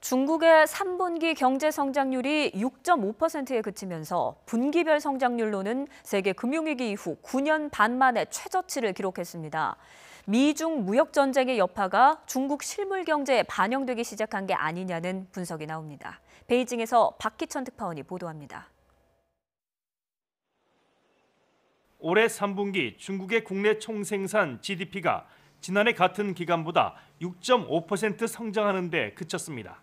중국의 3분기 경제 성장률이 6.5%에 그치면서 분기별 성장률로는 세계 금융위기 이후 9년 반 만에 최저치를 기록했습니다. 미중 무역 전쟁의 여파가 중국 실물 경제에 반영되기 시작한 게 아니냐는 분석이 나옵니다. 베이징에서 박희천 특파원이 보도합니다. 올해 3분기 중국의 국내 총생산 GDP가 지난해 같은 기간보다 6.5% 성장하는 데 그쳤습니다.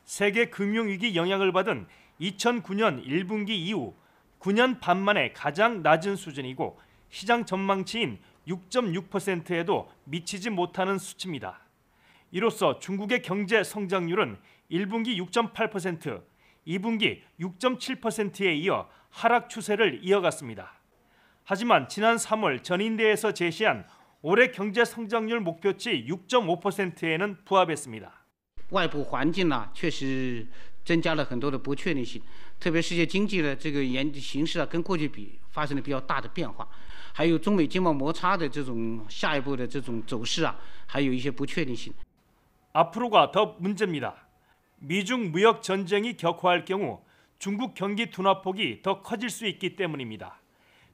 세계 금융위기 영향을 받은 2009년 1분기 이후 9년 반 만에 가장 낮은 수준이고 시장 전망치인 6.6%에도 미치지 못하는 수치입니다. 이로써 중국의 경제 성장률은 1분기 6.8%, 2분기 6.7%에 이어 하락 추세를 이어갔습니다. 하지만 지난 3월 전인대에서 제시한 올해 경제 성장률 목표치 6.5%에는 부합했습니다. 外部环境呢，确实增加了很多的不确定性，特别世界经济的这个形势啊，跟过去比发生了比较大的变化，还有中美经贸摩擦的这种下一步的这种走势啊，还有一些不确定性。 앞으로가 더 문제입니다. 미중 무역 전쟁이 격화할 경우 중국 경기 둔화폭이 더 커질 수 있기 때문입니다.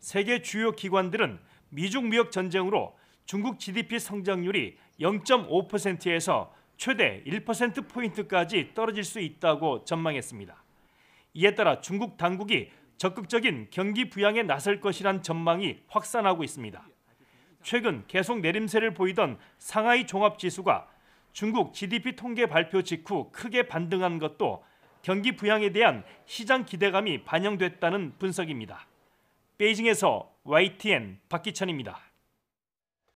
세계 주요 기관들은 미중 무역 전쟁으로 중국 GDP 성장률이 0.5%에서 최대 1%포인트까지 떨어질 수 있다고 전망했습니다. 이에 따라 중국 당국이 적극적인 경기 부양에 나설 것이란 전망이 확산하고 있습니다. 최근 계속 내림세를 보이던 상하이 종합지수가 중국 GDP 통계 발표 직후 크게 반등한 것도 경기 부양에 대한 시장 기대감이 반영됐다는 분석입니다. 베이징에서 YTN 박기천입니다.